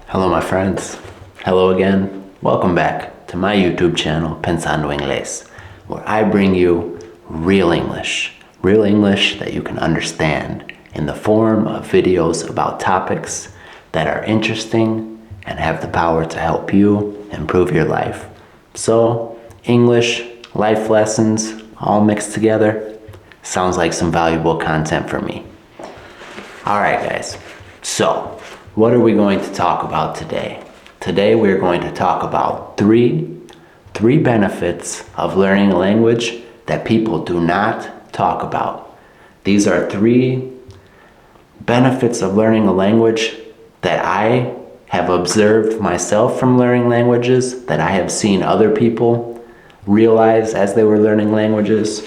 Hello my friends, hello again, welcome back to my YouTube channel, Pensando Inglés, where I bring you real English that you can understand in the form of videos about topics that are interesting and have the power to help you improve your life. So, English, life lessons, all mixed together, sounds like some valuable content for me. Alright guys, so what are we going to talk about today? Today we're going to talk about three benefits of learning a language that people do not talk about. These are 3 benefits of learning a language that I have observed myself from learning languages, that I have seen other people realize as they were learning languages.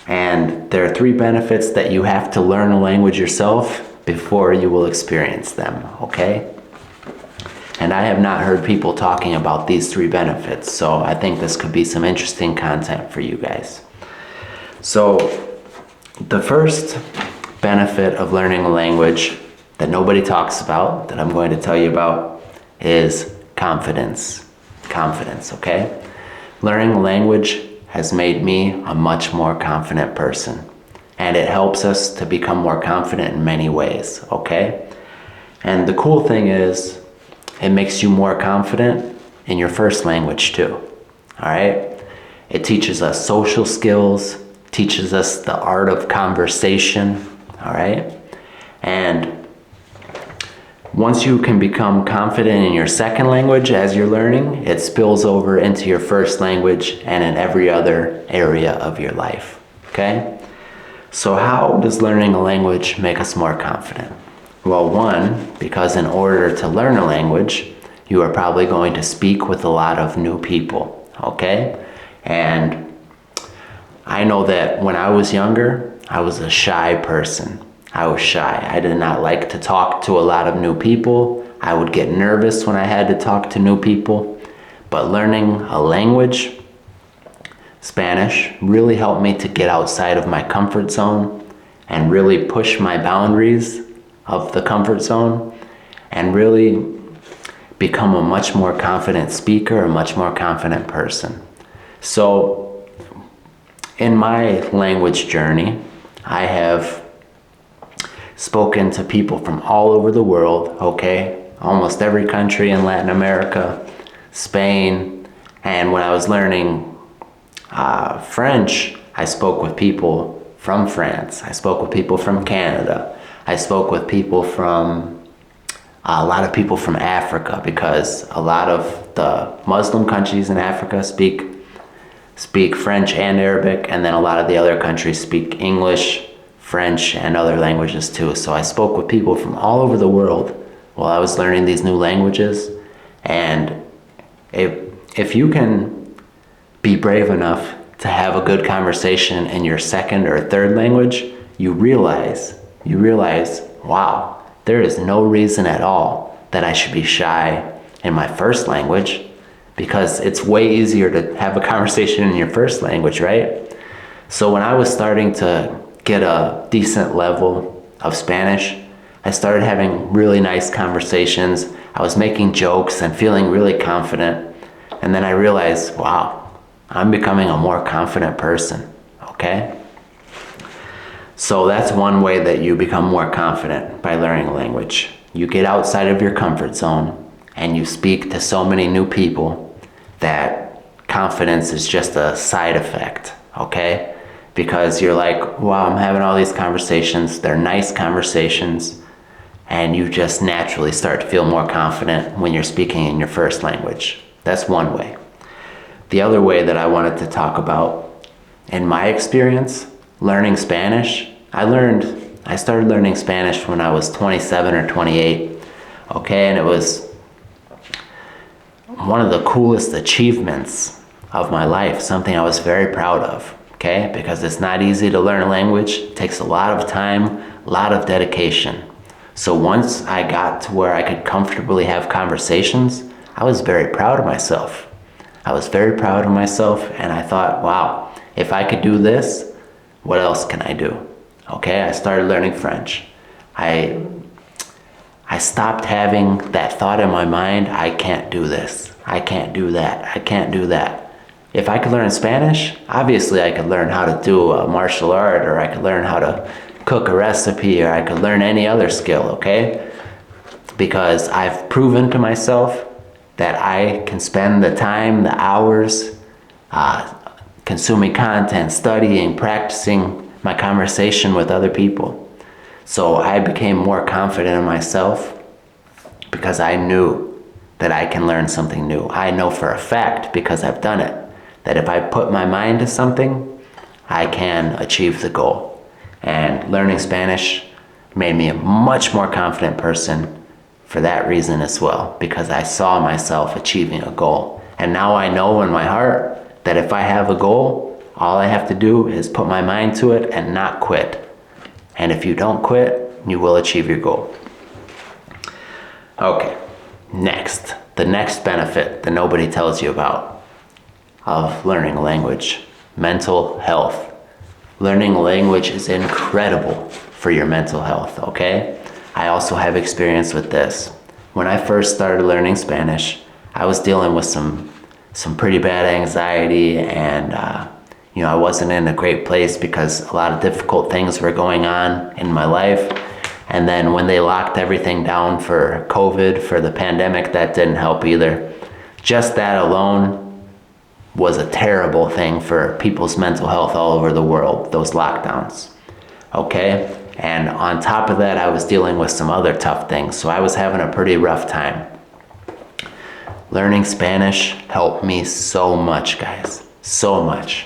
And there are 3 benefits that you have to learn a language yourself before you will experience them, okay? And I have not heard people talking about these 3 benefits, so I think this could be some interesting content for you guys. So, the first benefit of learning a language that nobody talks about, that I'm going to tell you about, is confidence. Confidence, okay? Learning a language has made me a much more confident person. And it helps us to become more confident in many ways, okay? And the cool thing is, it makes you more confident in your first language too, all right? It teaches us social skills, teaches us the art of conversation, all right? And once you can become confident in your second language as you're learning, it spills over into your first language and in every other area of your life, okay? So how does learning a language make us more confident? Well, 1, because in order to learn a language, you are probably going to speak with a lot of new people, okay? And I know that when I was younger, I was a shy person. I was shy. I did not like to talk to a lot of new people. I would get nervous when I had to talk to new people. But learning a language, Spanish, really helped me to get outside of my comfort zone and really push my boundaries of the comfort zone and really become a much more confident speaker, a much more confident person. So in my language journey, I have spoken to people from all over the world, okay? Almost every country in Latin America, Spain, and when I was learning French, I spoke with people from France. I spoke with people from Canada. I spoke with people from a lot of people from Africa, because a lot of the Muslim countries in Africa speak French and Arabic, and then a lot of the other countries speak English, French, and other languages too. So I spoke with people from all over the world while I was learning these new languages. And if you can be brave enough to have a good conversation in your second or third language, you realize, wow, there is no reason at all that I should be shy in my first language, because it's way easier to have a conversation in your first language, right? So when I was starting to get a decent level of Spanish, I started having really nice conversations. I was making jokes and feeling really confident. And then I realized, wow, I'm becoming a more confident person, okay? So that's one way that you become more confident, by learning a language. You get outside of your comfort zone and you speak to so many new people that confidence is just a side effect, okay? Because you're like, wow, I'm having all these conversations, they're nice conversations, and you just naturally start to feel more confident when you're speaking in your first language. That's one way. The other way that I wanted to talk about, in my experience, learning Spanish, I started learning Spanish when I was 27 or 28, okay? And it was one of the coolest achievements of my life, something I was very proud of, okay? Because it's not easy to learn a language. It takes a lot of time, a lot of dedication. So once I got to where I could comfortably have conversations, I was very proud of myself. And I thought, wow, if I could do this, what else can I do? Okay, I started learning French. I I stopped having that thought in my mind, I can't do this, I can't do that, I can't do that. If I could learn Spanish, obviously I could learn how to do a martial art, or I could learn how to cook a recipe, or I could learn any other skill, okay? Because I've proven to myself that I can spend the time, the hours, consuming content, studying, practicing my conversation with other people. So I became more confident in myself because I knew that I can learn something new. I know for a fact, because I've done it, that if I put my mind to something, I can achieve the goal. And learning Spanish made me a much more confident person for that reason as well, because I saw myself achieving a goal. And now I know in my heart that if I have a goal, all I have to do is put my mind to it and not quit. And if you don't quit, you will achieve your goal. Okay, next. The next benefit that nobody tells you about of learning a language: mental health. Learning a language is incredible for your mental health, okay? I also have experience with this. When I first started learning Spanish, I was dealing with some pretty bad anxiety, and I wasn't in a great place because a lot of difficult things were going on in my life. And then when they locked everything down for COVID, for the pandemic, that didn't help either. Just that alone was a terrible thing for people's mental health all over the world, those lockdowns, okay? And on top of that, I was dealing with some other tough things, so I was having a pretty rough time. Learning Spanish helped me so much, guys, so much.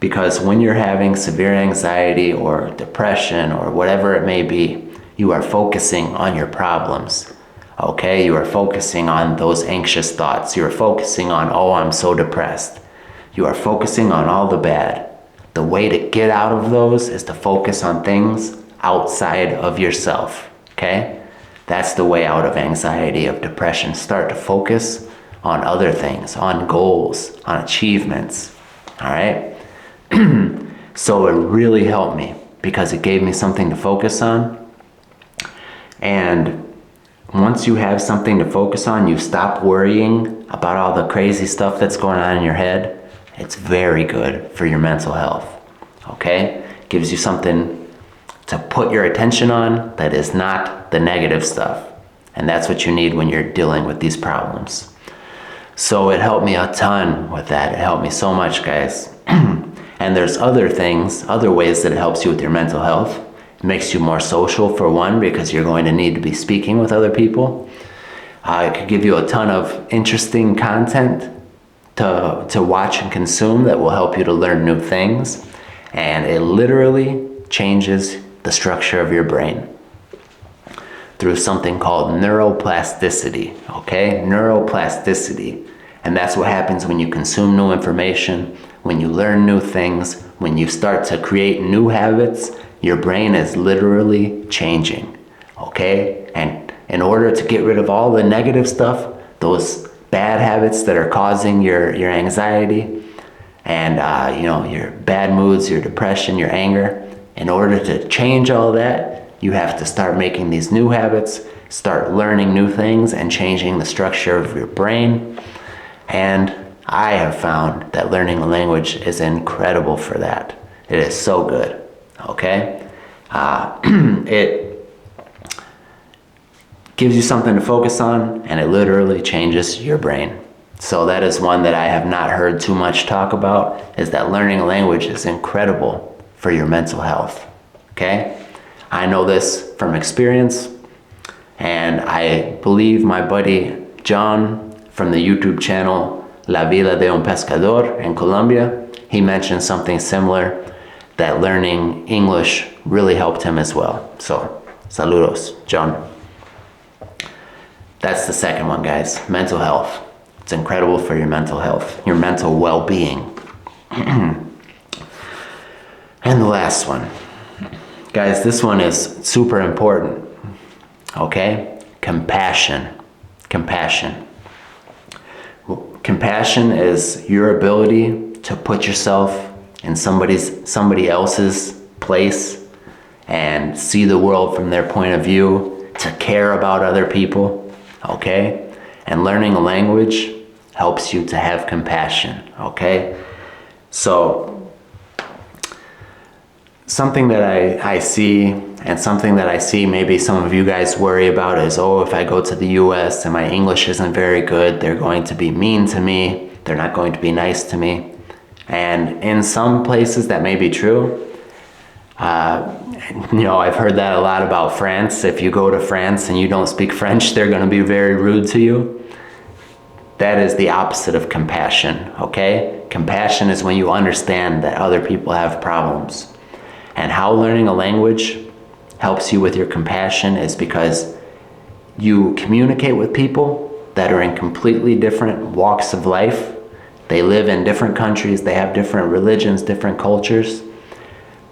Because when you're having severe anxiety or depression or whatever it may be, you are focusing on your problems, okay? You are focusing on those anxious thoughts. You are focusing on, oh, I'm so depressed. You are focusing on all the bad. The way to get out of those is to focus on things outside of yourself, okay? That's the way out of anxiety, of depression. Start to focus on other things, on goals, on achievements, all right? So it really helped me because it gave me something to focus on. And once you have something to focus on, you stop worrying about all the crazy stuff that's going on in your head. It's very good for your mental health, okay? Gives you something to put your attention on that is not the negative stuff. And that's what you need when you're dealing with these problems. So it helped me a ton with that. It helped me so much, guys. And there's other things, other ways that it helps you with your mental health. It makes you more social, for one, because you're going to need to be speaking with other people. It could give you a ton of interesting content to watch and consume that will help you to learn new things. And it literally changes the structure of your brain through something called neuroplasticity, okay? Neuroplasticity. And that's what happens when you consume new information, when you learn new things, when you start to create new habits. Your brain is literally changing, okay? And in order to get rid of all the negative stuff, those bad habits that are causing your anxiety and your bad moods, your depression, your anger, in order to change all that, you have to start making these new habits, start learning new things and changing the structure of your brain. And I have found that learning a language is incredible for that. It is so good, okay? It gives you something to focus on, and it literally changes your brain. So that is one that I have not heard too much talk about, is that learning a language is incredible for your mental health, okay? I know this from experience, and I believe my buddy John from the YouTube channel La Vida de un Pescador in Colombia, he mentioned something similar, that learning English really helped him as well. So, saludos, John. That's the second one, guys, mental health. It's incredible for your mental health, your mental well-being. And the last one. Guys, this one is super important, okay? Compassion. Compassion. Compassion is your ability to put yourself in somebody else's place and see the world from their point of view, to care about other people, okay? And learning a language helps you to have compassion, okay? So something that I see, and something that I see maybe some of you guys worry about is, oh, if I go to the US and my English isn't very good, they're going to be mean to me, they're not going to be nice to me. And in some places that may be true. I've heard that a lot about France. If you go to France and you don't speak French, they're going to be very rude to you. That is the opposite of compassion, okay? Compassion is when you understand that other people have problems. And how learning a language helps you with your compassion is because you communicate with people that are in completely different walks of life. They live in different countries, they have different religions, different cultures.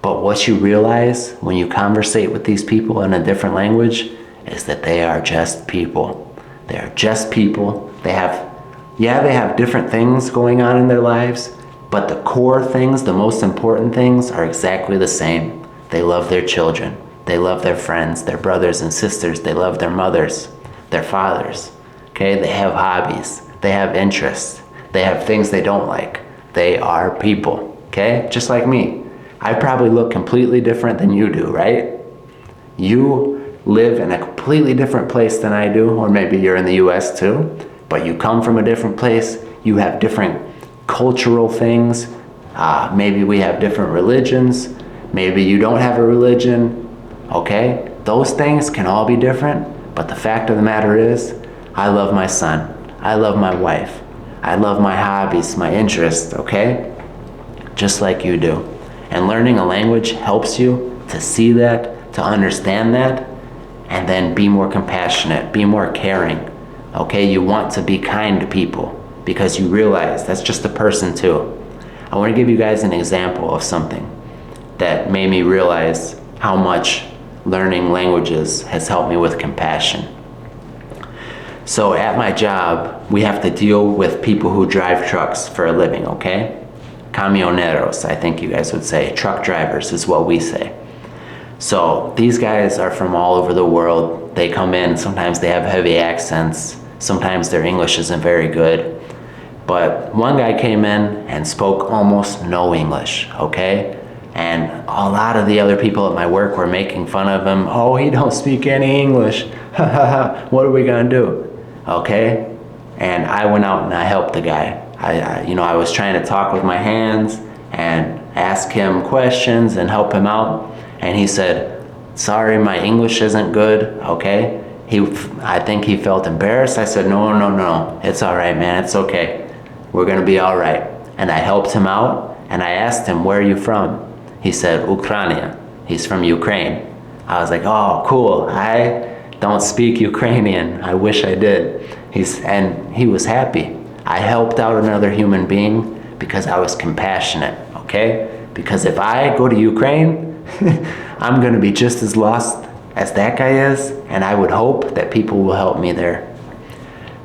But what you realize when you conversate with these people in a different language is that they are just people. They are just people. They have different things going on in their lives, but the core things, the most important things, are exactly the same. They love their children. They love their friends, their brothers and sisters. They love their mothers, their fathers. Okay? They have hobbies. They have interests. They have things they don't like. They are people. Okay? Just like me. I probably look completely different than you do, right? You live in a completely different place than I do, or maybe you're in the US too, but you come from a different place. You have different cultural things. Maybe we have different religions. Maybe you don't have a religion, okay? Those things can all be different, but the fact of the matter is, I love my son. I love my wife. I love my hobbies, my interests, okay? Just like you do. And learning a language helps you to see that, to understand that, and then be more compassionate, be more caring. Okay, you want to be kind to people because you realize that's just a person too. I want to give you guys an example of something that made me realize how much learning languages has helped me with compassion. So at my job, we have to deal with people who drive trucks for a living, okay? Camioneros, I think you guys would say. Truck drivers is what we say. So these guys are from all over the world. They come in, sometimes they have heavy accents, sometimes their English isn't very good. But one guy came in and spoke almost no English, okay? And a lot of the other people at my work were making fun of him. Oh, he don't speak any English. Ha ha ha, what are we gonna do? Okay? And I went out and I helped the guy. I was trying to talk with my hands and ask him questions and help him out. And he said, sorry, my English isn't good, okay? I think he felt embarrassed. I said, no, it's all right, man, it's okay. We're gonna be all right. And I helped him out and I asked him, where are you from? He said, Ukraine. He's from Ukraine. I was like, oh, cool. I don't speak Ukrainian. I wish I did. And he was happy. I helped out another human being because I was compassionate, okay? Because if I go to Ukraine, I'm gonna be just as lost as that guy is, and I would hope that people will help me there.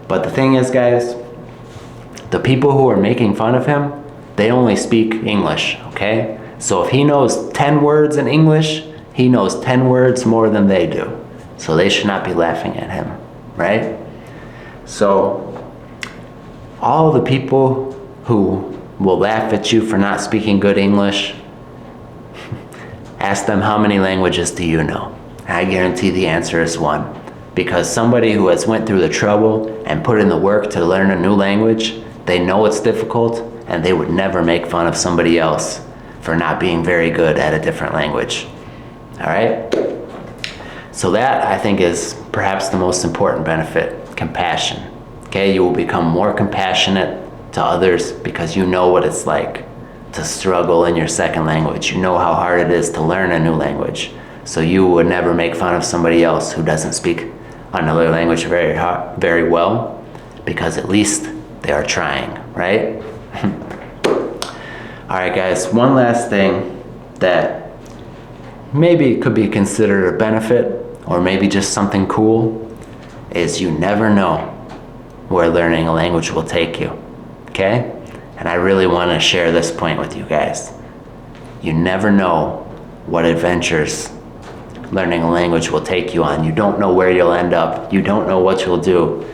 But the thing is, guys, the people who are making fun of him, they only speak English, okay? So if he knows 10 words in English, he knows 10 words more than they do. So they should not be laughing at him, right? So all the people who will laugh at you for not speaking good English, ask them, how many languages do you know? I guarantee the answer is one. Because somebody who has went through the trouble and put in the work to learn a new language, they know it's difficult and they would never make fun of somebody else for not being very good at a different language. All right? So that, I think, is perhaps the most important benefit, compassion. Okay, you will become more compassionate to others because you know what it's like to struggle in your second language. You know how hard it is to learn a new language. So you would never make fun of somebody else who doesn't speak another language very well, because at least they are trying, right? All right, guys, one last thing that maybe could be considered a benefit or maybe just something cool is you never know where learning a language will take you, okay? And I really want to share this point with you guys. You never know what adventures learning a language will take you on. You don't know where you'll end up. You don't know what you'll do.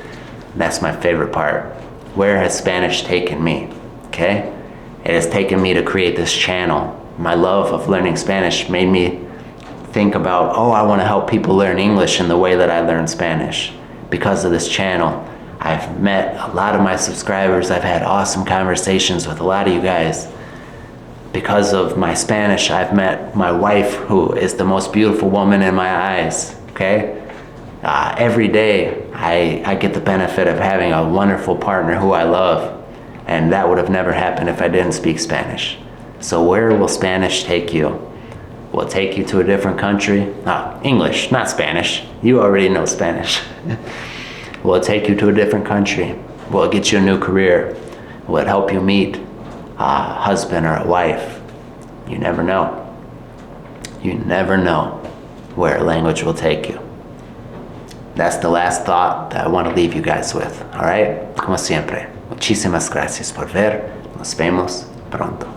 That's my favorite part. Where has Spanish taken me? Okay? It has taken me to create this channel. My love of learning Spanish made me think about, I want to help people learn English in the way that I learn Spanish. Because of this channel, I've met a lot of my subscribers. I've had awesome conversations with a lot of you guys. Because of my Spanish, I've met my wife, who is the most beautiful woman in my eyes, okay? Every day, I get the benefit of having a wonderful partner who I love, and that would have never happened if I didn't speak Spanish. So where will Spanish take you? Will it take you to a different country? English, not Spanish. You already know Spanish. Will it take you to a different country? Will it get you a new career? Will it help you meet a husband or a wife? You never know. You never know where language will take you. That's the last thought that I want to leave you guys with. All right? Como siempre, muchísimas gracias por ver. Nos vemos pronto.